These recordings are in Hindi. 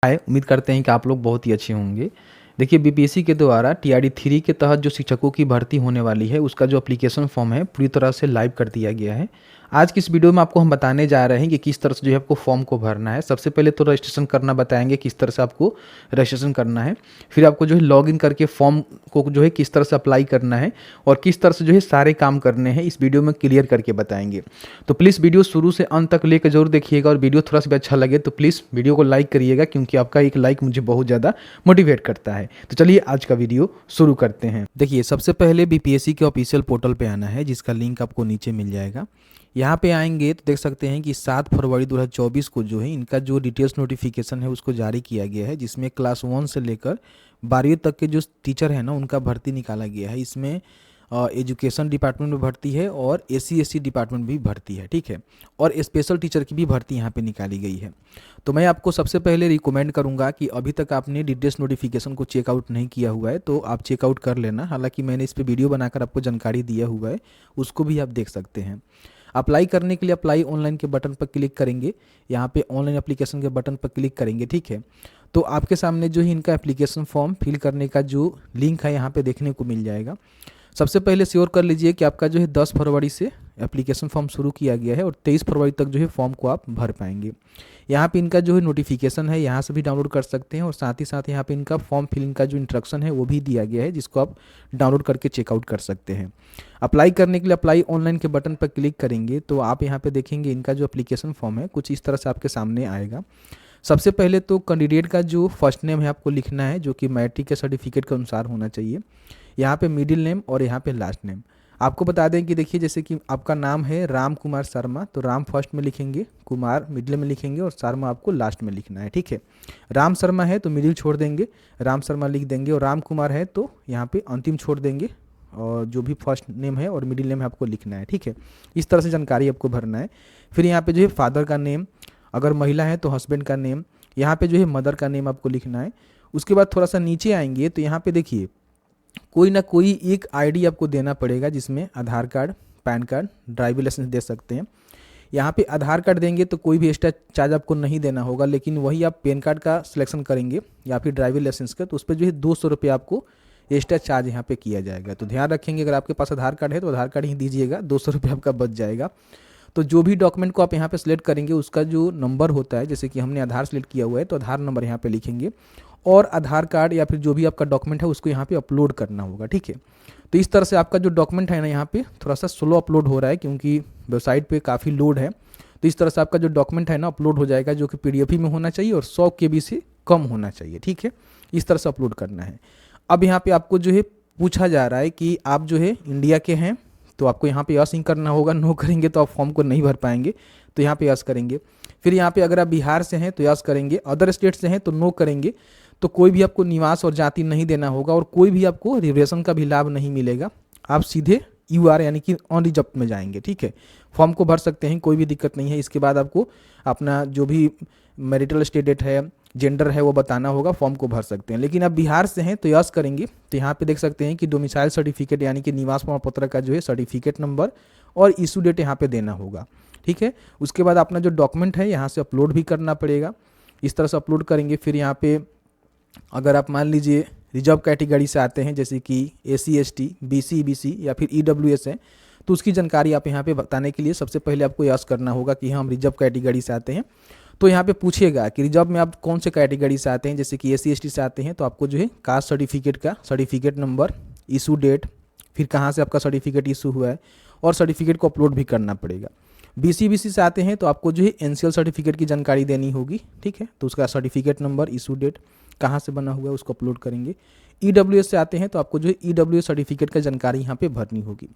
है। उम्मीद करते हैं कि आप लोग बहुत ही अच्छे होंगे। देखिए, बीपीएससी के द्वारा टीआरडी 3 के तहत जो शिक्षकों की भर्ती होने वाली है, उसका जो एप्लीकेशन फॉर्म है पूरी तरह से लाइव कर दिया गया है। आज की इस वीडियो में आपको हम बताने जा रहे हैं कि किस तरह से जो है आपको फॉर्म को भरना है। सबसे पहले तो रजिस्ट्रेशन करना बताएंगे, किस तरह से आपको रजिस्ट्रेशन करना है। फिर आपको जो है लॉगिन करके फॉर्म को जो है किस तरह से अप्लाई करना है और किस तरह से जो है सारे काम करने हैं, इस वीडियो में क्लियर करके बताएंगे। तो प्लीज़ वीडियो शुरू से अंत तक लेकर जरूर देखिएगा और वीडियो थोड़ा सा भी अच्छा लगे तो प्लीज़ वीडियो को लाइक करिएगा, क्योंकि आपका एक लाइक मुझे बहुत ज़्यादा मोटिवेट करता है। तो चलिए आज का वीडियो शुरू करते हैं। देखिए, सबसे पहले बीपीएससी के ऑफिशियल पोर्टल पे आना है, जिसका लिंक आपको नीचे मिल जाएगा। यहाँ पे आएंगे तो देख सकते हैं कि 7 फरवरी 2024 को जो है इनका जो डिटेल्स नोटिफिकेशन है उसको जारी किया गया है, जिसमें क्लास 1 से लेकर 12वीं तक के जो टीचर है ना उनका भर्ती निकाला गया है। इसमें एजुकेशन डिपार्टमेंट में भर्ती है और एससी डिपार्टमेंट भी भर्ती है, ठीक है। और स्पेशल टीचर की भी भर्ती यहाँ पे निकाली गई है। तो मैं आपको सबसे पहले रिकमेंड करूँगा कि अभी तक आपने डिटेल्स नोटिफिकेशन को चेकआउट नहीं किया हुआ है तो आप चेकआउट कर लेना। हालांकि मैंने इस पर वीडियो बनाकर आपको जानकारी दिया हुआ है, उसको भी आप देख सकते हैं। अप्लाई करने के लिए अप्लाई ऑनलाइन के बटन पर क्लिक करेंगे, यहाँ पे ऑनलाइन एप्लीकेशन के बटन पर क्लिक करेंगे, ठीक है। तो आपके सामने जो है इनका एप्लीकेशन फॉर्म फिल करने का जो लिंक है यहाँ पे देखने को मिल जाएगा। सबसे पहले श्योर कर लीजिए कि आपका जो है 10 फरवरी से एप्लीकेशन फॉर्म शुरू किया गया है और 23 फरवरी तक जो है फॉर्म को आप भर पाएंगे। यहाँ पे इनका जो है नोटिफिकेशन है यहाँ से भी डाउनलोड कर सकते हैं और साथ ही साथ यहाँ पे इनका फॉर्म फिलिंग का जो इंस्ट्रक्शन है वो भी दिया गया है, जिसको आप डाउनलोड करके चेकआउट कर सकते हैं। अप्लाई करने के लिए अप्लाई ऑनलाइन के बटन पर क्लिक करेंगे तो आप यहाँ पे देखेंगे इनका जो एप्लीकेशन फॉर्म है कुछ इस तरह से आपके सामने आएगा। सबसे पहले तो कैंडिडेट का जो फर्स्ट नेम है आपको लिखना है, जो कि मैट्रिक के सर्टिफिकेट के अनुसार होना चाहिए। यहाँ पे मिडिल नेम और यहाँ पे लास्ट नेम आपको बता दें कि देखिए, जैसे कि आपका नाम है राम कुमार शर्मा, तो राम फर्स्ट में लिखेंगे, कुमार मिडिल में लिखेंगे और शर्मा आपको लास्ट में लिखना है, ठीक है। राम शर्मा है तो मिडिल छोड़ देंगे, राम शर्मा लिख देंगे, और राम कुमार है तो यहाँ पे अंतिम छोड़ देंगे और जो भी फर्स्ट नेम है और मिडिल नेम है आपको लिखना है, ठीक है। इस तरह से जानकारी आपको भरना है। फिर यहाँ पे जो है फादर का नेम, अगर महिला है तो हस्बैंड का नेम, यहाँ पे जो है मदर का नेम आपको लिखना है। उसके बाद थोड़ा सा नीचे आएंगे तो यहाँ पे देखिए कोई ना कोई एक आईडी आपको देना पड़ेगा, जिसमें Aadhaar card, PAN card, driving licence दे सकते हैं। यहाँ पे आधार कार्ड देंगे तो कोई भी एक्स्ट्रा चार्ज आपको नहीं देना होगा, लेकिन वही आप पैन कार्ड का सिलेक्शन करेंगे या फिर ड्राइविंग लाइसेंस का तो उस पर जो है 200 रुपये आपको एक्स्ट्रा चार्ज यहाँ पे किया जाएगा। तो ध्यान रखेंगे, अगर आपके पास आधार कार्ड है तो आधार कार्ड ही दीजिएगा, 200 रुपये आपका बच जाएगा। तो जो भी डॉक्यूमेंट को आप यहाँ पे सिलेक्ट करेंगे उसका जो नंबर होता है, जैसे कि हमने आधार सेलेक्ट किया हुआ है तो आधार नंबर यहाँ पे लिखेंगे और आधार कार्ड या फिर जो भी आपका डॉक्यूमेंट है उसको यहाँ पे अपलोड करना होगा, ठीक है। तो इस तरह से आपका जो डॉक्यूमेंट है ना यहाँ पे थोड़ा सा स्लो अपलोड हो रहा है, क्योंकि वेबसाइट पे काफ़ी लोड है। तो इस तरह से आपका जो डॉक्यूमेंट है ना अपलोड हो जाएगा, जो कि पीडीएफ में होना चाहिए और 100 KB से कम होना चाहिए, ठीक है। इस तरह से अपलोड करना है। अब यहाँ पे आपको जो है पूछा जा रहा है कि आप जो है इंडिया के हैं, तो आपको यहाँ पे यस ही करना होगा, नो करेंगे तो आप फॉर्म को नहीं भर पाएंगे, तो यहाँ पे यस करेंगे। फिर यहाँ पे अगर आप बिहार से हैं तो यस करेंगे, अदर स्टेट से हैं तो नो करेंगे। तो कोई भी आपको निवास और जाति नहीं देना होगा और कोई भी आपको रिजर्वेशन का भी लाभ नहीं मिलेगा, आप सीधे यूआर यानी कि अनरिजर्व में जाएंगे, ठीक है। फॉर्म को भर सकते हैं, कोई भी दिक्कत नहीं है। इसके बाद आपको अपना जो भी मैरिटल स्टेटस है, जेंडर है, वो बताना होगा, फॉर्म को भर सकते हैं। लेकिन आप बिहार से हैं तो यस करेंगे, तो यहाँ पे देख सकते हैं कि डोमिसाइल सर्टिफिकेट यानी कि निवास प्रमाण पत्र का जो है सर्टिफिकेट नंबर और इशू डेट यहाँ पे देना होगा, ठीक है। उसके बाद अपना जो डॉक्यूमेंट है यहाँ से अपलोड भी करना पड़ेगा, इस तरह से अपलोड करेंगे। फिर यहाँ पे अगर आप मान लीजिए रिजर्व कैटेगरी से आते हैं, जैसे कि एससी एसटी, बीसी ईबीसी या फिर ईडब्ल्यूएस है, तो उसकी जानकारी आप यहाँ पे बताने के लिए सबसे पहले आपको यस करना होगा कि हम रिजर्व कैटेगरी से आते हैं। तो यहाँ पे पूछेगा कि रिजर्व में आप कौन से कैटेगरी से आते हैं, जैसे कि एससी एसटी से आते हैं तो आपको जो है कास्ट सर्टिफिकेट का सर्टिफिकेट नंबर, इशू डेट, फिर कहाँ से आपका सर्टिफिकेट इशू हुआ है और सर्टिफिकेट को अपलोड भी करना पड़ेगा। बीसी से आते हैं तो आपको जो है एनसीएल सर्टिफिकेट की जानकारी देनी होगी, ठीक है। तो उसका सर्टिफिकेट नंबर, इशू डेट, कहाँ से बना हुआ है उसको अपलोड करेंगे। ईडब्ल्यूएस से आते हैं तो आपको जो है ईडब्ल्यूएस सर्टिफिकेट का जानकारी यहाँ पे भरनी होगी।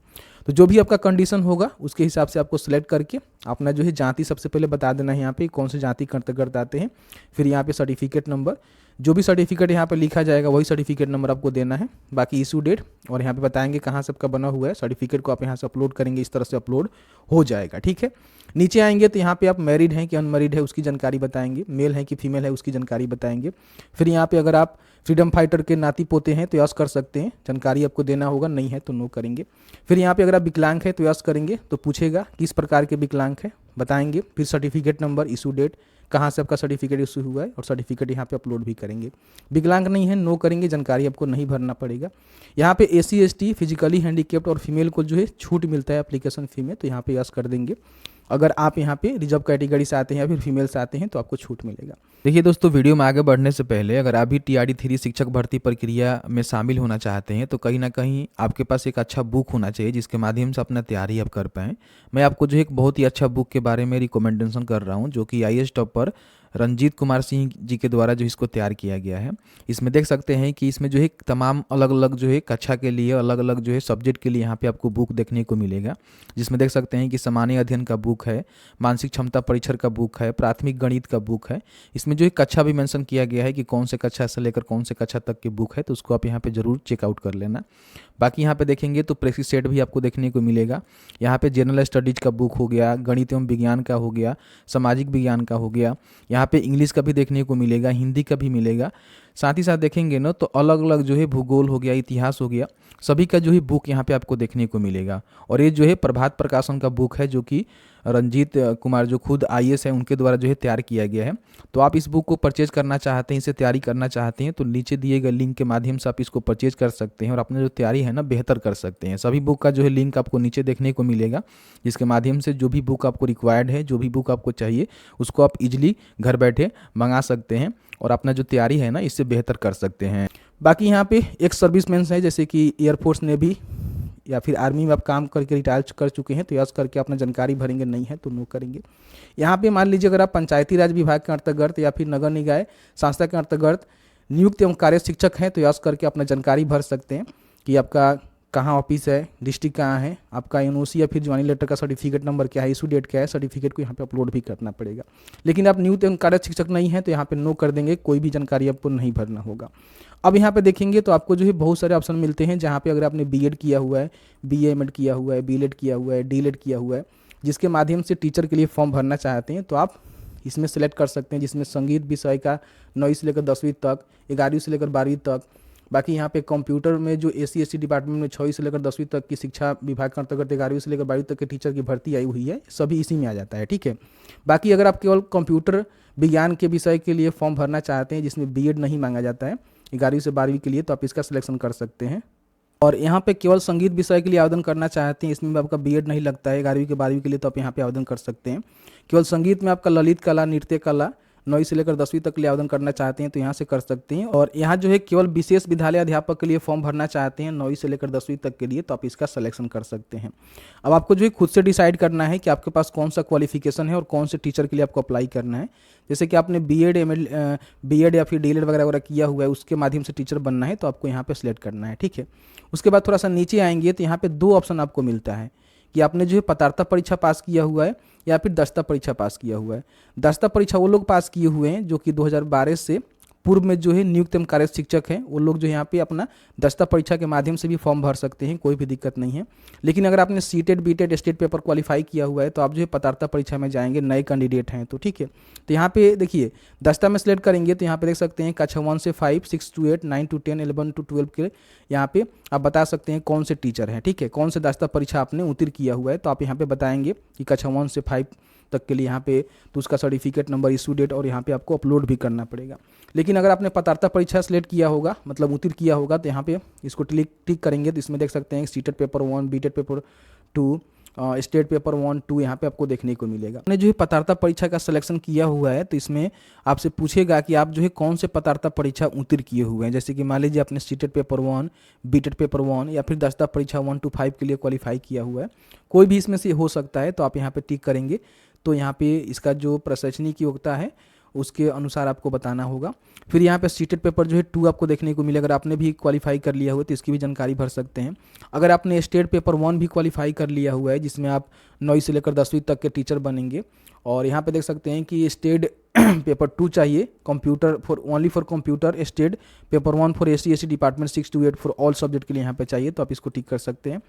तो जो भी आपका कंडीशन होगा उसके हिसाब से आपको सिलेक्ट करके अपना जो है जाति सबसे पहले बता देना है, यहाँ पे कौन से जाति के अंतर्गत आते हैं। फिर यहाँ पे सर्टिफिकेट नंबर, जो भी सर्टिफिकेट यहाँ पे लिखा जाएगा वही सर्टिफिकेट नंबर आपको देना है। बाकी इशू डेट और यहाँ पे बताएंगे कहाँ से आपका बना हुआ है, सर्टिफिकेट को आप यहाँ से अपलोड करेंगे, इस तरह से अपलोड हो जाएगा, ठीक है। नीचे आएंगे तो यहाँ पे आप मैरिड हैं कि अनमैरिड है उसकी जानकारी बताएंगे, मेल है कि फीमेल है उसकी जानकारी बताएंगे। फिर यहाँ पे अगर आप फ्रीडम फाइटर के नाती पोते हैं तो यस कर सकते हैं, जानकारी आपको देना होगा, नहीं है तो नो करेंगे। फिर यहाँ पे अगर आप विकलांग है तो यस करेंगे, तो पूछेगा किस प्रकार के विकलांग है बताएंगे। फिर सर्टिफिकेट नंबर, इशू डेट, कहाँ से आपका सर्टिफिकेट इशू हुआ है और सर्टिफिकेट यहाँ पे अपलोड भी करेंगे। विकलांग नहीं है, नो करेंगे, जानकारी आपको नहीं भरना पड़ेगा। यहाँ पे SC ST फिजिकली हैंडीकेप्ड और फीमेल को जो है छूट मिलता है एप्लीकेशन फ़ी में, तो यहाँ पे यस कर देंगे। अगर आप यहाँ पे रिजर्व कैटेगरी से आते हैं या फिर फीमेल से आते हैं तो आपको छूट मिलेगा। देखिए दोस्तों, वीडियो में आगे बढ़ने से पहले अगर आप भी TRD 3 शिक्षक भर्ती प्रक्रिया में शामिल होना चाहते हैं तो कहीं ना कहीं आपके पास एक अच्छा बुक होना चाहिए जिसके माध्यम से अपना तैयारी आप कर पाएँ। मैं आपको जो एक बहुत ही अच्छा बुक के बारे में रिकमेंडेशन कर रहा हूँ, जो कि IAS टॉपर रंजीत कुमार सिंह जी के द्वारा जो इसको तैयार किया गया है। इसमें देख सकते हैं कि इसमें जो है तमाम अलग अलग जो है कक्षा के लिए अलग अलग जो है सब्जेक्ट के लिए यहाँ पे आपको बुक देखने को मिलेगा, जिसमें देख सकते हैं कि सामान्य अध्ययन का बुक है, मानसिक क्षमता परीक्षण का बुक है, प्राथमिक गणित का बुक है। इसमें जो है कक्षा भी मेंशन किया गया है कि कौन से कक्षा से लेकर कौन से कक्षा तक की बुक है, तो उसको आप यहाँ पे जरूर चेकआउट कर लेना। बाकी यहाँ पे देखेंगे तो प्रैक्टिस सेट भी आपको देखने को मिलेगा। यहाँ पे जनरल स्टडीज का बुक हो गया, गणित एवं विज्ञान का हो गया, सामाजिक विज्ञान का हो गया, यहाँ पे इंग्लिश का भी देखने को मिलेगा, हिंदी का भी मिलेगा। साथ ही साथ देखेंगे ना तो अलग अलग जो है भूगोल हो गया, इतिहास हो गया, सभी का जो है बुक यहाँ पे आपको देखने को मिलेगा। और ये जो है प्रभात प्रकाशन का बुक है, जो कि रंजीत कुमार जो खुद IAS है उनके द्वारा जो है तैयार किया गया है। तो आप इस बुक को परचेज करना चाहते हैं, इसे तैयारी करना चाहते हैं तो नीचे दिए गए लिंक के माध्यम से आप इसको परचेज कर सकते हैं और अपनी जो तैयारी है ना बेहतर कर सकते हैं। सभी बुक का जो है लिंक आपको नीचे देखने को मिलेगा, जिसके माध्यम से जो भी बुक आपको रिक्वायर्ड है, जो भी बुक आपको चाहिए, उसको आप इजीली घर बैठे मंगा सकते हैं और अपना जो तैयारी है ना इससे बेहतर कर सकते हैं। बाकी यहाँ पे एक सर्विसमैन है, जैसे कि एयरफोर्स ने भी या फिर आर्मी में आप काम करके रिटायर कर चुके हैं तो यस करके अपना जानकारी भरेंगे, नहीं है तो नो करेंगे। यहाँ पे मान लीजिए अगर आप पंचायती राज विभाग के अंतर्गत या फिर नगर निकाय संस्था के अंतर्गत नियुक्त एवं कार्य शिक्षक हैं तो यस करके अपना जानकारी भर सकते हैं कि आपका कहाँ ऑफिस है, डिस्ट्रिक्ट कहाँ है, आपका NOC या फिर ज्वाइनिंग लेटर का सर्टिफिकेट नंबर क्या है, इशू डेट क्या है, सर्टिफिकेट को यहाँ पे अपलोड भी करना पड़ेगा। लेकिन आप नियुक्त एवं कार्य शिक्षक नहीं है तो यहाँ पे नो कर देंगे, कोई भी जानकारी आपको नहीं भरना होगा। अब यहाँ पे देखेंगे तो आपको जो है बहुत सारे ऑप्शन मिलते हैं, जहाँ पे अगर आपने B.Ed किया हुआ है, BA MAd किया हुआ है, B.Led किया हुआ है, D.Led किया हुआ है, जिसके माध्यम से टीचर के लिए फॉर्म भरना चाहते हैं तो आप इसमें सेलेक्ट कर सकते हैं, जिसमें संगीत विषय का 9वीं से लेकर 10वीं तक, 11वीं से लेकर 12वीं तक। बाकी यहाँ पे कंप्यूटर में जो SC ST डिपार्टमेंट में 6वीं से लेकर 10वीं तक की शिक्षा विभाग के अंतर्गत 11वीं से लेकर 12वीं तक के टीचर की भर्ती आई हुई है, सभी इसी में आ जाता है, ठीक है। बाकी अगर आप केवल कंप्यूटर विज्ञान के विषय के लिए फॉर्म भरना चाहते हैं जिसमें B.Ed नहीं मांगा जाता है 11वीं से 12वीं के लिए, तो आप इसका सिलेक्शन कर सकते हैं। और यहाँ पे केवल संगीत विषय के लिए आवेदन करना चाहते हैं, इसमें भी आपका B.Ed नहीं लगता है 11वीं के 12वीं के लिए, तो आप यहाँ पे आवेदन कर सकते हैं। केवल संगीत में आपका ललित कला, नृत्य कला 9वीं से लेकर 10वीं तक के लिए आवेदन करना चाहते हैं तो यहाँ से कर सकते हैं। और यहाँ जो है केवल विशेष विद्यालय अध्यापक के लिए फॉर्म भरना चाहते हैं 9वीं से लेकर 10वीं तक के लिए, तो आप इसका सिलेक्शन कर सकते हैं। अब आपको जो है खुद से डिसाइड करना है कि आपके पास कौन सा क्वालिफिकेशन है और कौन से टीचर के लिए आपको अप्लाई करना है। जैसे कि आपने B.Ed या फिर D.Led वगैरह किया हुआ है, उसके माध्यम से टीचर बनना है तो आपको यहाँ पे सिलेक्ट करना है, ठीक है। उसके बाद थोड़ा सा नीचे आएंगे तो यहाँ पे 2 ऑप्शन आपको मिलता है कि आपने जो है पात्रता परीक्षा पास किया हुआ है या फिर दक्षता परीक्षा पास किया हुआ है। दक्षता परीक्षा वो लोग पास किए हुए हैं जो कि 2012 से पूर्व में जो है नियुक्त एवं कार्य शिक्षक हैं, वो लोग जो यहाँ पे अपना दक्षता परीक्षा के माध्यम से भी फॉर्म भर सकते हैं, कोई भी दिक्कत नहीं है। लेकिन अगर आपने C.Ted B.Ted state paper qualify किया हुआ है तो आप जो है पात्रता परीक्षा में जाएंगे, नए कैंडिडेट हैं तो, ठीक है। तो यहाँ पे देखिए दक्षता में सिलेक्ट करेंगे तो यहाँ पे देख सकते हैं कक्षा 1 से 5, 6 to 8, 9 to 10, 11 to 12 के यहाँ पे आप बता सकते हैं कौन से टीचर हैं, ठीक है, कौन से दक्षता परीक्षा आपने उत्तीर्ण किया हुआ है। तो आप यहाँ पे बताएंगे कि कक्षा 1 से 5 तक के लिए यहाँ पे तो उसका सर्टिफिकेट नंबर, इशू डेट और यहाँ पे आपको अपलोड भी करना पड़ेगा। लेकिन अगर आपने पात्रता परीक्षा सेलेक्ट किया होगा, मतलब उत्तीर्ण किया होगा, तो यहाँ पे इसको टिक करेंगे तो इसमें देख सकते हैं C.Ted paper 1, B.Ted paper 2, state paper 1, 2 यहाँ पे आपको देखने को मिलेगा। आपने जो है पात्रता परीक्षा का सिलेक्शन किया हुआ है तो इसमें आपसे पूछेगा कि आप जो है कौन से पात्रता परीक्षा उत्तीर्ण किए हुए हैं। जैसे कि मान लीजिए आपने C.Ted पेपर 1, B.Ted पेपर 1 या फिर दक्षता परीक्षा 1 to 5 के लिए क्वालिफाई किया हुआ है, कोई भी इसमें से हो सकता है। तो आप यहाँ पे टिक करेंगे तो यहाँ पे इसका जो प्रशंसनीय योग्यता है उसके अनुसार आपको बताना होगा। फिर यहाँ पे C.Ted पेपर जो है 2 आपको देखने को मिलेगा। अगर आपने भी क्वालिफाई कर लिया हुआ है तो इसकी भी जानकारी भर सकते हैं। अगर आपने स्टेट पेपर 1 भी क्वालिफाई कर लिया हुआ है जिसमें आप 9वीं से लेकर 10वीं तक के टीचर बनेंगे, और यहाँ पे देख सकते हैं कि स्टेट पेपर 2 चाहिए computer only for computer, state paper 1 for SC ST department 6 to 8 for all subject के लिए यहाँ पे चाहिए, तो आप इसको टिक कर सकते हैं।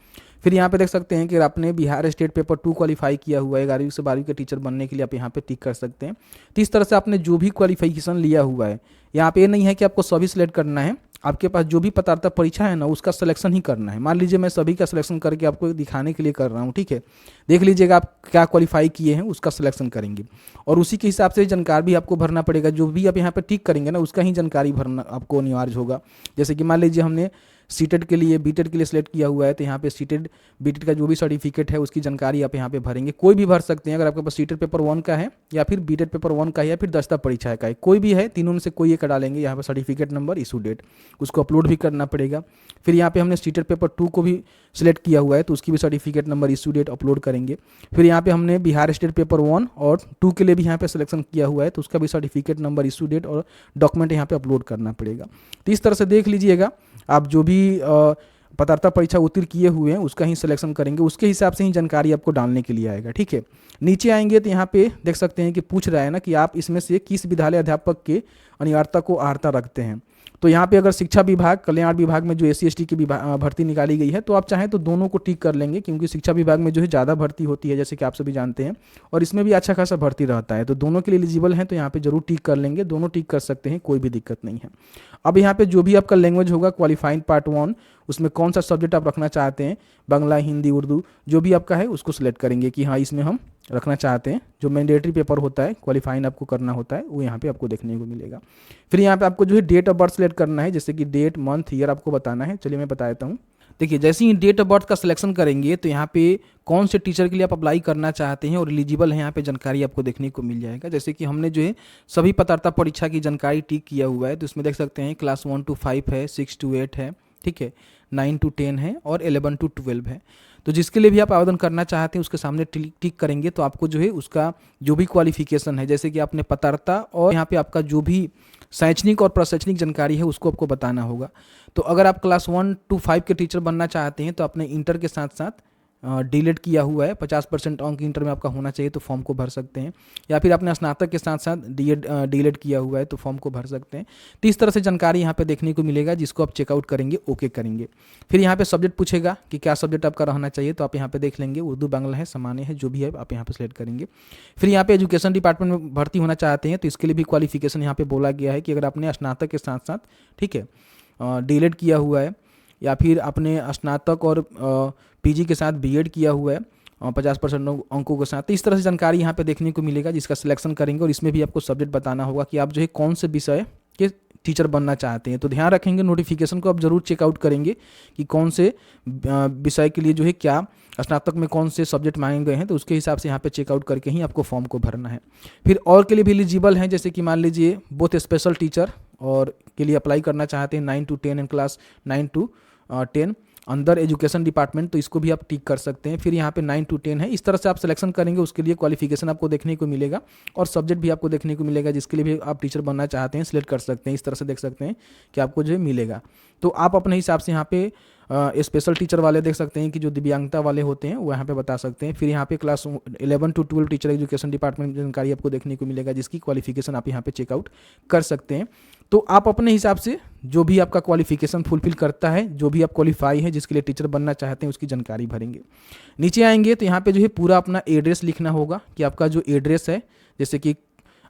फिर यहाँ पे देख सकते हैं कि अगर आपने बिहार स्टेट पेपर 2 क्वालिफाई किया हुआ है 11वीं से 12वीं के टीचर बनने के लिए, आप यहाँ पे टिक कर सकते हैं। तो इस तरह से आपने जो भी क्वालिफिकेशन लिया हुआ है, यहाँ पे ये नहीं है कि आपको सभी सिलेक्ट करना है, आपके पास जो भी पात्रता परीक्षा है ना उसका सिलेक्शन ही करना है। मान लीजिए मैं सभी का सिलेक्शन करके आपको दिखाने के लिए कर रहा हूँ, ठीक है। देख लीजिएगा आप क्या क्वालिफाई किए हैं, उसका सिलेक्शन करेंगे और उसी के हिसाब से जानकारी भी आपको भरना पड़ेगा। जो भी आप यहाँ पे टिक करेंगे ना उसका ही जानकारी भरना आपको अनिवार्य होगा। जैसे कि मान लीजिए हमने सीटेड के लिए बीटेड के लिए सिलेक्ट किया हुआ है, तो यहाँ पे सीटेड बीटेड का जो भी सर्टिफिकेट है उसकी जानकारी आप यहाँ पे भरेंगे। कोई भी भर सकते हैं, अगर आपके पास सीटेड पेपर 1 का है या फिर बीटेड पेपर 1 का है या फिर दस्ता परीक्षा का है, कोई भी है, तीनों में से कोई एक डालेंगे। यहाँ पे सर्टिफिकेट नंबर, इशू डेट, उसको अपलोड भी करना पड़ेगा। फिर यहाँ पे हमने सीटेड पेपर 2 को भी सिलेक्ट किया हुआ है तो उसकी भी certificate number, issue date upload करेंगे। फिर यहाँ पे हमने बिहार स्टेट पेपर 1 और 2 के लिए भी यहाँ पे सिलेक्शन किया हुआ है तो उसका भी सर्टिफिकेट नंबर, इशू डेट और डॉक्यूमेंट यहाँ पे अपलोड करना पड़ेगा। तो इस तरह से देख लीजिएगा आप जो भी पात्रता परीक्षा उत्तीर्ण किए हुए हैं उसका ही सिलेक्शन करेंगे, उसके हिसाब से ही जानकारी आपको डालने के लिए आएगा, ठीक है। नीचे आएंगे तो यहाँ पे देख सकते हैं कि पूछ रहा है ना कि आप इसमें से किस विद्यालय अध्यापक के अनिवार्यता को अर्हता रखते हैं। तो यहाँ पे अगर शिक्षा विभाग, कल्याण विभाग में जो SC/ST की भर्ती निकाली गई है तो आप चाहें तो दोनों को टिक कर लेंगे, क्योंकि शिक्षा विभाग में जो है ज़्यादा भर्ती होती है जैसे कि आप सभी जानते हैं, और इसमें भी अच्छा खासा भर्ती रहता है, तो दोनों के लिए एलिजिबल हैं तो यहाँ पे जरूर टिक कर लेंगे। दोनों टिक कर सकते हैं, कोई भी दिक्कत नहीं है। अब यहाँ पे जो भी आपका लैंग्वेज होगा क्वालिफाइंग पार्ट 1, उसमें कौन सा सब्जेक्ट आप रखना चाहते हैं, बांग्ला, हिंदी, उर्दू, जो भी आपका है उसको सिलेक्ट करेंगे कि हाँ इसमें हम रखना चाहते हैं। जो मैंडेटरी पेपर होता है, क्वालिफाइंग आपको करना होता है, वो यहाँ पे आपको देखने को मिलेगा। फिर यहाँ पे आपको जो है डेट ऑफ बर्थ सेलेक्ट करना है, जैसे कि डेट, मंथ, ईयर आपको बताना है। चलिए मैं बता देता हूँ। देखिए जैसे ही डेट ऑफ बर्थ का सिलेक्शन करेंगे तो यहाँ पे कौन से टीचर के लिए आप अप्लाई करना चाहते हैं और एलिजिबल है, यहाँ पे जानकारी आपको देखने को मिल जाएगा। जैसे कि हमने जो है सभी पात्रता परीक्षा की जानकारी टिक किया हुआ है, तो इसमें देख सकते हैं क्लास 1 to 5 है, 6 to 8 है, ठीक है, 9 to 10 है और 11 to 12 है। तो जिसके लिए भी आप आवेदन करना चाहते हैं उसके सामने टिक करेंगे तो आपको जो है उसका जो भी क्वालिफिकेशन है, जैसे कि आपने पात्रता और यहाँ पे आपका जो भी शैक्षणिक और प्रशैक्षणिक जानकारी है उसको आपको बताना होगा। तो अगर आप क्लास 1 to 5 के टीचर बनना चाहते हैं तो अपने इंटर के साथ साथ डीलेट किया हुआ है, 50% अंक इंटर में आपका होना चाहिए तो फॉर्म को भर सकते हैं, या फिर आपने स्नातक के साथ साथ डीलेट किया हुआ है तो फॉर्म को भर सकते हैं। तो इस तरह से जानकारी यहाँ पे देखने को मिलेगा, जिसको आप चेकआउट करेंगे, ओके करेंगे। फिर यहाँ पे सब्जेक्ट पूछेगा कि क्या सब्जेक्ट आपका रहना चाहिए, तो आप यहाँ पे देख लेंगे, उर्दू, बांग्ला है, सामान्य है, जो भी है आप यहाँ पे सिलेक्ट करेंगे। फिर यहाँ पे एजुकेशन डिपार्टमेंट में भर्ती होना चाहते हैं तो इसके लिए भी क्वालिफिकेशन यहाँ पे बोला गया है कि अगर आपने स्नातक के साथ साथ, ठीक है, डीलेट किया हुआ है या फिर अपने स्नातक और PG के साथ BEd किया हुआ है 50% अंकों के साथ, तो इस तरह से जानकारी यहाँ पे देखने को मिलेगा, जिसका सिलेक्शन करेंगे। और इसमें भी आपको सब्जेक्ट बताना होगा कि आप जो है कौन से विषय के टीचर बनना चाहते हैं। तो ध्यान रखेंगे, नोटिफिकेशन को आप जरूर चेकआउट करेंगे कि कौन से विषय के लिए जो है क्या स्नातक में कौन से सब्जेक्ट मांगे गए हैं, तो उसके हिसाब से यहाँ पे चेकआउट करके ही आपको फॉर्म को भरना है। फिर और के लिए भी एलिजिबल हैं, जैसे कि मान लीजिए बोथ स्पेशल टीचर और के लिए अप्लाई करना चाहते हैं 9 to 10 एंड क्लास 9 to 10 अंदर एजुकेशन डिपार्टमेंट, तो इसको भी आप टिक कर सकते हैं। फिर यहाँ पे 9 to 10 है, इस तरह से आप सिलेक्शन करेंगे, उसके लिए क्वालिफिकेशन आपको देखने को मिलेगा और सब्जेक्ट भी आपको देखने को मिलेगा, जिसके लिए भी आप टीचर बनना चाहते हैं सिलेक्ट कर सकते हैं। इस तरह से देख सकते हैं कि आपको जो है मिलेगा। तो आप अपने हिसाब से यहाँ पे स्पेशल टीचर वाले देख सकते हैं कि जो दिव्यांगता वाले होते हैं वो यहाँ पे बता सकते हैं। फिर यहाँ पे class 11 to 12 teacher education department की जानकारी आपको देखने को मिलेगा, जिसकी क्वालिफिकेशन आप यहाँ पे चेकआउट कर सकते हैं। तो आप अपने हिसाब से जो भी आपका क्वालिफिकेशन फुलफिल करता है, जो भी आप क्वालिफाई है, जिसके लिए टीचर बनना चाहते हैं, उसकी जानकारी भरेंगे। नीचे आएंगे तो यहाँ पे जो है पूरा अपना एड्रेस लिखना होगा कि आपका जो एड्रेस है, जैसे कि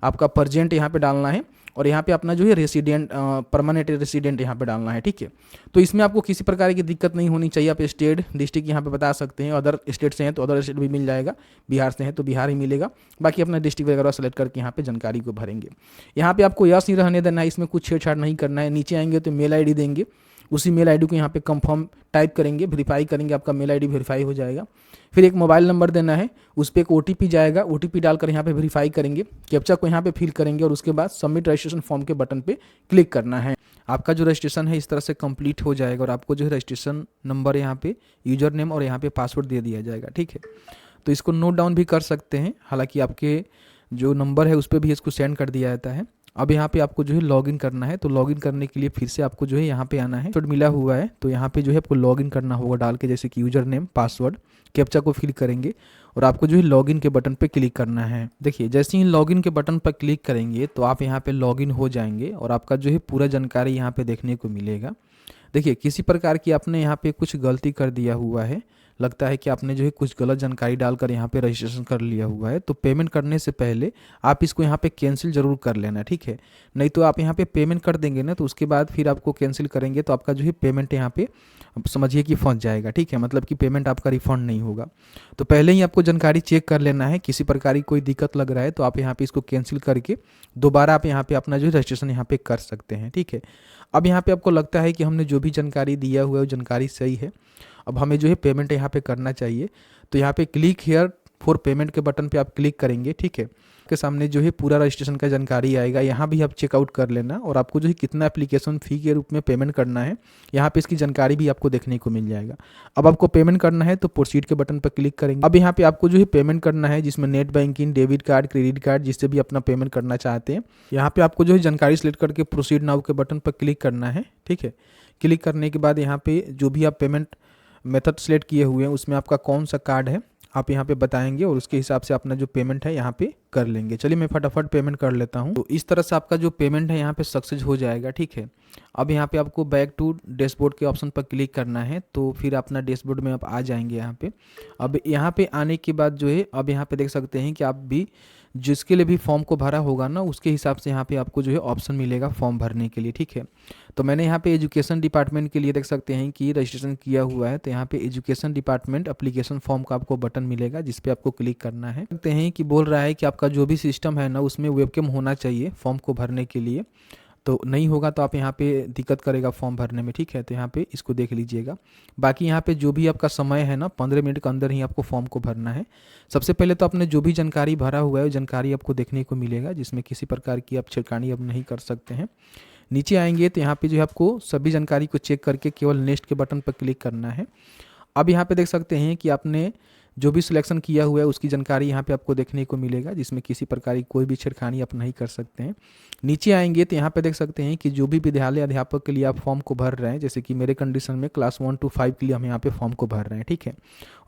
आपका प्रेजेंट यहाँ पे डालना है और यहाँ पे अपना जो है रेसिडेंट, परमानेंट रेसिडेंट यहाँ पे डालना है, ठीक है। तो इसमें आपको किसी प्रकार की दिक्कत नहीं होनी चाहिए। आप स्टेट, डिस्ट्रिक्ट यहाँ पे बता सकते हैं, अदर स्टेट से हैं तो अदर स्टेट भी मिल जाएगा, बिहार से हैं तो बिहार ही मिलेगा, बाकी अपना डिस्ट्रिक्ट वगैरह सेलेक्ट करके यहाँ पे जानकारी को भरेंगे। यहाँ पे आपको यस नहीं रहने देना है, इसमें कुछ छेड़छाड़ नहीं करना है। नीचे आएंगे तो मेल ID देंगे, उसी मेल ID को यहाँ पे कंफर्म टाइप करेंगे, वेरीफाई करेंगे, आपका मेल ID वेरीफाई हो जाएगा। फिर एक मोबाइल नंबर देना है, उस पर एक OTP जाएगा, OTP डालकर यहाँ पे वेरीफाई करेंगे, कैप्चा को यहाँ पे फिल करेंगे और उसके बाद सबमिट रजिस्ट्रेशन फॉर्म के बटन पे क्लिक करना है। आपका जो रजिस्ट्रेशन है इस तरह से कंप्लीट हो जाएगा और आपको जो है रजिस्ट्रेशन नंबर यहाँ पे, यूजर नेम और यहाँ पे पासवर्ड दे दिया जाएगा, ठीक है। तो इसको नोट डाउन भी कर सकते हैं, हालांकि आपके जो नंबर है उस पर भी इसको सेंड कर दिया जाता है। अब यहाँ पे आपको जो है लॉगिन करना है, तो लॉगिन करने के लिए फिर से आपको जो है यहाँ पे आना है, पासवर्ड मिला हुआ है तो यहाँ पे जो है आपको लॉगिन करना होगा डाल के, जैसे कि यूजर नेम, पासवर्ड, कैप्चा को फिल करेंगे और आपको जो है लॉगिन के बटन पे क्लिक करना है। देखिए जैसे ही लॉगिन के बटन पर क्लिक करेंगे तो आप यहाँ पे लॉगिन हो जाएंगे और आपका जो है पूरा जानकारी यहाँ पे देखने को मिलेगा। देखिए किसी प्रकार की आपने यहाँ पे कुछ गलती कर दिया हुआ है, लगता है कि आपने जो है कुछ गलत जानकारी डालकर यहाँ पे रजिस्ट्रेशन कर लिया हुआ है, तो पेमेंट करने से पहले आप इसको यहाँ पे कैंसिल ज़रूर कर लेना, ठीक है। नहीं तो आप यहाँ पे पेमेंट कर देंगे ना, तो उसके बाद फिर आपको कैंसिल करेंगे तो आपका जो है पेमेंट यहाँ पे समझिए कि फंस जाएगा, ठीक है। मतलब कि पेमेंट आपका रिफंड नहीं होगा। तो पहले ही आपको जानकारी चेक कर लेना है, किसी प्रकार की कोई दिक्कत लग रहा है तो आप यहाँ पे इसको कैंसिल करके दोबारा आप यहाँ पे अपना जो रजिस्ट्रेशन यहाँ पे कर सकते हैं, ठीक है। अब यहाँ पे आपको लगता है कि हमने जो भी जानकारी दिया हुआ है वो जानकारी सही है, अब हमें जो है पेमेंट यहाँ पे करना चाहिए। तो यहाँ पे क्लिक हियर फॉर पेमेंट के बटन पे आप क्लिक करेंगे, ठीक है। के सामने जो है पूरा रजिस्ट्रेशन का जानकारी आएगा, यहाँ भी आप चेकआउट कर लेना और आपको जो है कितना एप्लीकेशन फ़ी के रूप में पेमेंट करना है यहाँ पे इसकी जानकारी भी आपको देखने को मिल जाएगा। अब आपको पेमेंट करना है तो प्रोसीड के बटन पर क्लिक करेंगे। अब यहाँ पे आपको जो है पेमेंट करना है, जिसमें net banking, debit card, credit card, जिससे भी अपना पेमेंट करना चाहते हैं। यहाँ पे आपको जो है जानकारी सेलेक्ट करके प्रोसीड नाउ के बटन पर क्लिक करना है, ठीक है। क्लिक करने के बाद यहाँ पे जो भी आप पेमेंट मेथड सेलेक्ट किए हुए हैं उसमें आपका कौन सा कार्ड है आप यहाँ पे बताएंगे और उसके हिसाब से अपना जो पेमेंट है यहाँ पे कर लेंगे। चलिए मैं फटाफट पेमेंट कर लेता हूँ। तो इस तरह से आपका जो पेमेंट है यहाँ पे सक्सेस हो जाएगा, ठीक है। अब यहाँ पे आपको बैक टू डैशबोर्ड के ऑप्शन पर क्लिक करना है, तो फिर अपना डैशबोर्ड में आप आ जाएंगे यहाँ पे। अब यहाँ पे आने के बाद जो है अब यहाँ पे देख सकते हैं कि आप भी जिसके लिए भी फॉर्म को भरा होगा ना उसके हिसाब से यहाँ पे आपको जो है ऑप्शन मिलेगा फॉर्म भरने के लिए, ठीक है। तो मैंने यहाँ पे एजुकेशन डिपार्टमेंट के लिए देख सकते हैं कि रजिस्ट्रेशन किया हुआ है, तो यहाँ पे एजुकेशन डिपार्टमेंट एप्लीकेशन फॉर्म का आपको बटन मिलेगा जिस पे आपको क्लिक करना है। देखते हैं कि बोल रहा है कि आपका जो भी सिस्टम है ना उसमें वेबकैम होना चाहिए फॉर्म को भरने के लिए, तो नहीं होगा तो आप यहाँ पे दिक्कत करेगा फॉर्म भरने में, ठीक है। तो यहाँ पे इसको देख लीजिएगा। बाकी यहाँ पे जो भी आपका समय है ना 15 मिनट के अंदर ही आपको फॉर्म को भरना है। सबसे पहले तो आपने जो भी जानकारी भरा हुआ है वो जानकारी आपको देखने को मिलेगा, जिसमें किसी प्रकार की आप छेड़खानी अब नहीं कर सकते हैं। नीचे आएंगे तो यहाँ पे जो है आपको सभी जानकारी को चेक करके केवल नेक्स्ट के बटन पर क्लिक करना है। अब यहाँ पे देख सकते हैं कि आपने जो भी सिलेक्शन किया हुआ है उसकी जानकारी यहाँ पे आपको देखने को मिलेगा, जिसमें किसी प्रकार की कोई भी छेड़खानी आप नहीं कर सकते हैं। नीचे आएंगे तो यहाँ पे देख सकते हैं कि जो भी विद्यालय अध्यापक के लिए आप फॉर्म को भर रहे हैं, जैसे कि मेरे कंडीशन में क्लास 1 to 5 के लिए हम यहाँ पे फॉर्म को भर रहे हैं, ठीक है।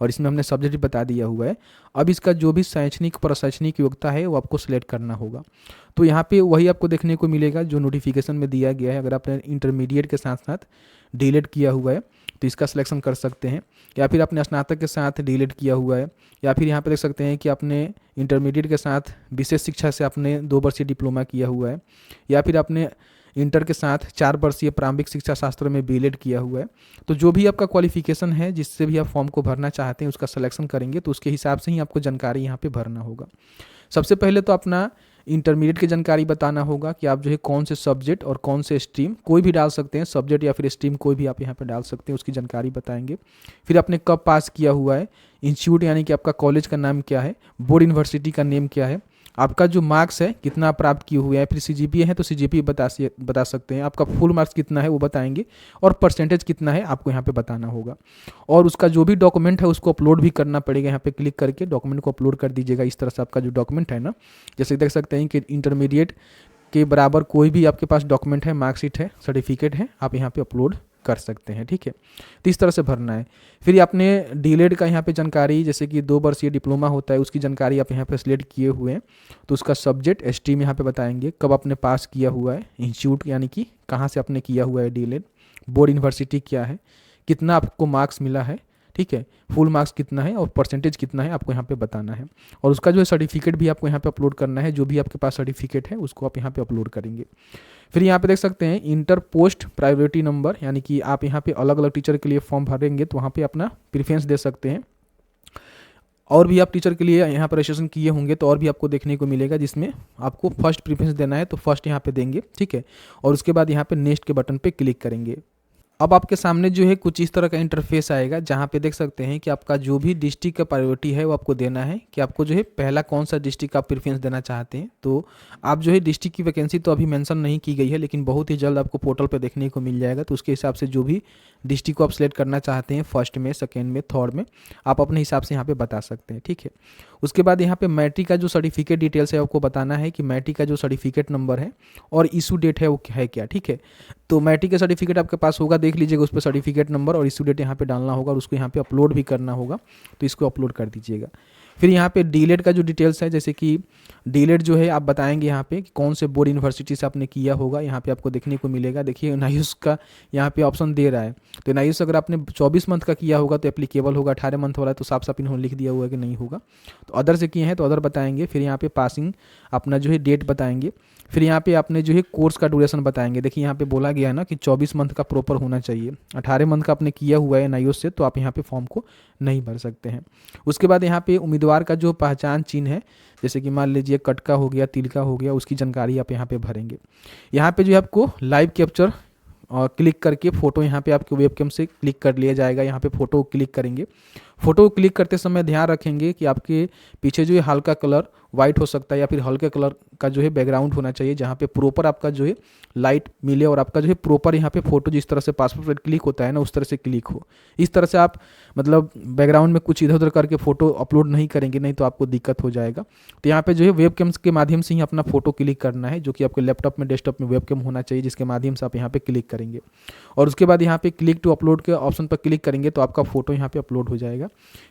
और इसमें हमने सब्जेक्ट भी बता दिया हुआ है। अब इसका जो भी शैक्षणिक प्रशैक्षणिक योग्यता है वो आपको सिलेक्ट करना होगा। तो यहाँ पे वही आपको देखने को मिलेगा जो नोटिफिकेशन में दिया गया है। अगर आपने इंटरमीडिएट के साथ साथ डीएलएड किया हुआ है तो इसका सिलेक्शन कर सकते हैं, या फिर आपने स्नातक के साथ डीएलएड किया हुआ है, या फिर यहाँ पे देख सकते हैं कि आपने इंटरमीडिएट के साथ विशेष शिक्षा से आपने 2 वर्षीय डिप्लोमा किया हुआ है, या फिर आपने इंटर के साथ 4 वर्षीय प्रारंभिक शिक्षा शास्त्र में बीएलएड किया हुआ है। तो जो भी आपका क्वालिफिकेशन है जिससे भी आप फॉर्म को भरना चाहते हैं उसका सिलेक्शन करेंगे, तो उसके हिसाब से ही आपको जानकारी यहाँ पे भरना होगा। सबसे पहले तो अपना इंटरमीडिएट की जानकारी बताना होगा कि आप जो है कौन से सब्जेक्ट और कौन से स्ट्रीम, कोई भी डाल सकते हैं, सब्जेक्ट या फिर स्ट्रीम कोई भी आप यहाँ पे डाल सकते हैं, उसकी जानकारी बताएंगे। फिर आपने कब पास किया हुआ है, इंस्टीट्यूट यानी कि आपका कॉलेज का नाम क्या है, बोर्ड यूनिवर्सिटी का नेम क्या है, आपका जो मार्क्स है कितना प्राप्त किए हुए हैं, फिर सीजीपीए है तो सीजीपीए बता सकते हैं, आपका फुल मार्क्स कितना है वो बताएंगे, और परसेंटेज कितना है आपको यहाँ पे बताना होगा। और उसका जो भी डॉक्यूमेंट है उसको अपलोड भी करना पड़ेगा। यहाँ पे क्लिक करके डॉक्यूमेंट को अपलोड कर दीजिएगा। इस तरह से आपका जो डॉक्यूमेंट है ना, जैसे देख सकते हैं कि इंटरमीडिएट के बराबर कोई भी आपके पास डॉक्यूमेंट है, मार्कशीट है, सर्टिफिकेट है, आप यहाँ पे अपलोड कर सकते हैं, ठीक है। तो इस तरह से भरना है। फिर आपने डीएलएड का यहाँ पे जानकारी, जैसे कि 2 वर्षीय डिप्लोमा होता है उसकी जानकारी आप यहाँ पे सिलेक्ट किए हुए हैं, तो उसका सब्जेक्ट स्ट्रीम यहाँ पे बताएंगे, कब आपने पास किया हुआ है, इंस्टीट्यूट यानी कि कहाँ से आपने किया हुआ है डीएलएड, बोर्ड यूनिवर्सिटी क्या है, कितना आपको मार्क्स मिला है, ठीक है, फुल मार्क्स कितना है और परसेंटेज कितना है आपको यहाँ पे बताना है। और उसका जो है सर्टिफिकेट भी आपको यहाँ पे अपलोड करना है, जो भी आपके पास सर्टिफिकेट है उसको आप यहाँ पे अपलोड करेंगे। फिर यहाँ पे देख सकते हैं इंटर पोस्ट प्रायोरिटी नंबर, यानी कि आप यहाँ पे अलग अलग टीचर के लिए फॉर्म भरेंगे तो वहाँ पे अपना प्रेफरेंस दे सकते हैं। और भी आप टीचर के लिए यहाँ पर रजिस्ट्रेशन किए होंगे तो और भी आपको देखने को मिलेगा, जिसमें आपको फर्स्ट प्रेफरेंस देना है तो फर्स्ट यहाँ पे देंगे, ठीक है। और उसके बाद यहाँ पे नेक्स्ट के बटन पे क्लिक करेंगे। अब आपके सामने जो है कुछ इस तरह का इंटरफेस आएगा, जहाँ पे देख सकते हैं कि आपका जो भी डिस्ट्रिक्ट का प्रायोरिटी है वो आपको देना है कि आपको जो है पहला कौन सा डिस्ट्रिक्ट का प्रेफरेंस देना चाहते हैं। तो आप जो है डिस्ट्रिक्ट की वैकेंसी तो अभी मेंशन नहीं की गई है, लेकिन बहुत ही जल्द आपको पोर्टल पे देखने को मिल जाएगा। तो उसके हिसाब से जो भी डिस्ट्रिक्ट को आप सिलेक्ट करना चाहते हैं, फर्स्ट में, सेकेंड में, थर्ड में, आप अपने हिसाब से यहाँ पे बता सकते हैं, ठीक है। उसके बाद यहाँ पे मैट्रिक का जो सर्टिफिकेट डिटेल्स है आपको बताना है कि मैट्रिक का जो सर्टिफिकेट नंबर है और इशू डेट है वो है क्या, ठीक है। तो मैट्रिक का सर्टिफिकेट आपके पास होगा, देख लीजिएगा, उस पर सर्टिफिकेट नंबर और इशू डेट यहाँ पे डालना होगा और उसको यहाँ पे अपलोड भी करना होगा, तो इसको अपलोड कर दीजिएगा। फिर यहाँ पे डीलेट का जो डिटेल्स है, जैसे कि डीलेट जो है आप बताएंगे यहाँ पे कि कौन से बोर्ड यूनिवर्सिटी से आपने किया होगा, यहाँ पे आपको देखने को मिलेगा। देखिए एनआईयूएस का यहाँ पे ऑप्शन दे रहा है, तो एनआईयूएस अगर आपने 24 मंथ का किया होगा तो एप्लीकेबल होगा, 18 मंथ वाला तो साफ साफ इन्होंने लिख दिया हुआ है कि नहीं होगा। तो अदर से किए हैं तो अदर बताएंगे। फिर यहाँ पे पासिंग अपना जो है डेट बताएंगे। फिर यहाँ पे आपने जो है कोर्स का ड्यूरेशन बताएंगे। देखिए यहाँ पे बोला गया है ना कि 24 मंथ का प्रॉपर होना चाहिए, 18 मंथ का आपने किया हुआ है एनआईयूएस से तो आप यहाँ पे फॉर्म को नहीं भर सकते हैं। उसके बाद यहाँ पे उम्मीदवार का जो पहचान चिन्ह है, जैसे कि मान लीजिए कटका हो गया, तिल का हो गया, उसकी जानकारी आप यहाँ पे भरेंगे। यहाँ पे जो है आपको लाइव कैप्चर और क्लिक करके फ़ोटो यहाँ पे आपके वेबकैम से क्लिक कर लिया जाएगा। यहाँ पे फ़ोटो क्लिक करेंगे। फ़ोटो क्लिक करते समय ध्यान रखेंगे कि आपके पीछे जो है हल्का कलर वाइट हो सकता है या फिर हल्के कलर का जो है बैकग्राउंड होना चाहिए, जहाँ पे प्रॉपर आपका जो है लाइट मिले और आपका जो है प्रॉपर यहाँ पे फ़ोटो जिस तरह से पासपोर्ट पर क्लिक होता है ना उस तरह से क्लिक हो। इस तरह से आप मतलब बैकग्राउंड में कुछ इधर उधर करके फ़ोटो अपलोड नहीं करेंगे, नहीं तो आपको दिक्कत हो जाएगा। तो यहाँ पे जो है वेबकैम्स के माध्यम से ही अपना फ़ोटो क्लिक करना है, जो कि आपके लैपटॉप में डेस्कटॉप में वेबकैम होना चाहिए, जिसके माध्यम से आप यहाँ पे क्लिक करेंगे। और उसके बाद यहाँ पे क्लिक टू अपलोड के ऑप्शन पर क्लिक करेंगे तो आपका फ़ोटो यहाँ पे अपलोड हो जाएगा।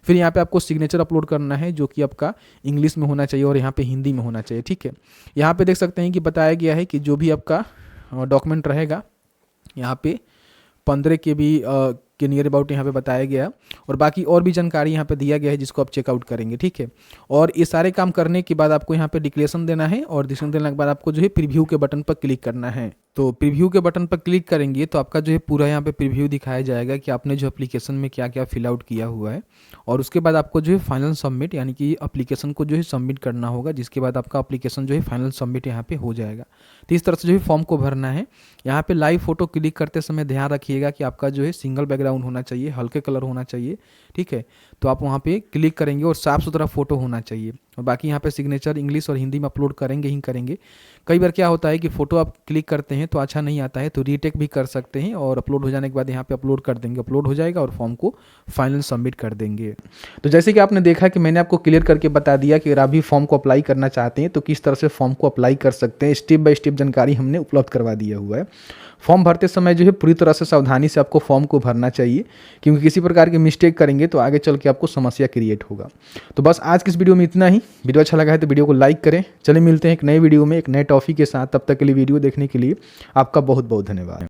फिर यहाँ पे आपको सिग्नेचर अपलोड करना है, जो कि आपका इंग्लिश में होना चाहिए और यहाँ पे हिंदी में होना चाहिए, ठीक है। यहाँ पे देख सकते हैं कि बताया गया है कि जो भी आपका डॉक्यूमेंट रहेगा यहाँ पे 15 KB के नियर अबाउट यहाँ पे बताया गया, और बाकी और भी जानकारी यहाँ पे दिया गया है जिसको आप चेकआउट करेंगे, ठीक है। और ये सारे काम करने के बाद आपको यहाँ पे डिक्लेरेशन देना है, और डिक्लेरेशन देने के बाद आपको जो है प्रीव्यू के बटन पर क्लिक करना है। तो प्रीव्यू के बटन पर क्लिक करेंगे तो आपका जो है पूरा यहाँ पे प्रीव्यू दिखाया जाएगा कि आपने जो एप्लीकेशन में क्या क्या फिल आउट किया हुआ है। और उसके बाद आपको जो है फाइनल सबमिट यानी कि एप्लीकेशन को जो है सबमिट करना होगा, जिसके बाद आपका एप्लीकेशन जो है फाइनल सबमिट यहाँ पे हो जाएगा। तो इस तरह से जो है फॉर्म को भरना है। यहाँ पे लाइव फोटो क्लिक करते समय ध्यान रखिएगा कि आपका जो है सिंगल बैकग्राउंड होना चाहिए, हल्के कलर होना चाहिए, ठीक है। तो आप वहाँ पे क्लिक करेंगे और साफ़ सुथरा फोटो होना चाहिए। और बाकी यहाँ पे सिग्नेचर इंग्लिश और हिंदी में अपलोड करेंगे ही करेंगे। कई बार क्या होता है कि फ़ोटो आप क्लिक करते हैं तो अच्छा नहीं आता है, तो रीटेक भी कर सकते हैं और अपलोड हो जाने के बाद यहाँ पे अपलोड कर देंगे, अपलोड हो जाएगा और फॉर्म को फाइनल सबमिट कर देंगे। तो जैसे कि आपने देखा कि मैंने आपको क्लियर करके बता दिया कि अगर आप भी फॉर्म को अप्लाई करना चाहते हैं तो किस तरह से फॉर्म को अप्लाई कर सकते हैं, स्टेप बाय स्टेप जानकारी हमने उपलब्ध करवा दिया हुआ है। फॉर्म भरते समय जो है पूरी तरह से सावधानी से आपको फॉर्म को भरना चाहिए, क्योंकि किसी प्रकार की मिस्टेक करेंगे तो आगे चल के आपको समस्या क्रिएट होगा। तो बस आज की इस वीडियो में इतना ही। वीडियो अच्छा लगा है तो वीडियो को लाइक करें। चलिए मिलते हैं एक नए वीडियो में एक नए टॉपिक के साथ। तब तक के लिए वीडियो देखने के लिए आपका बहुत बहुत धन्यवाद।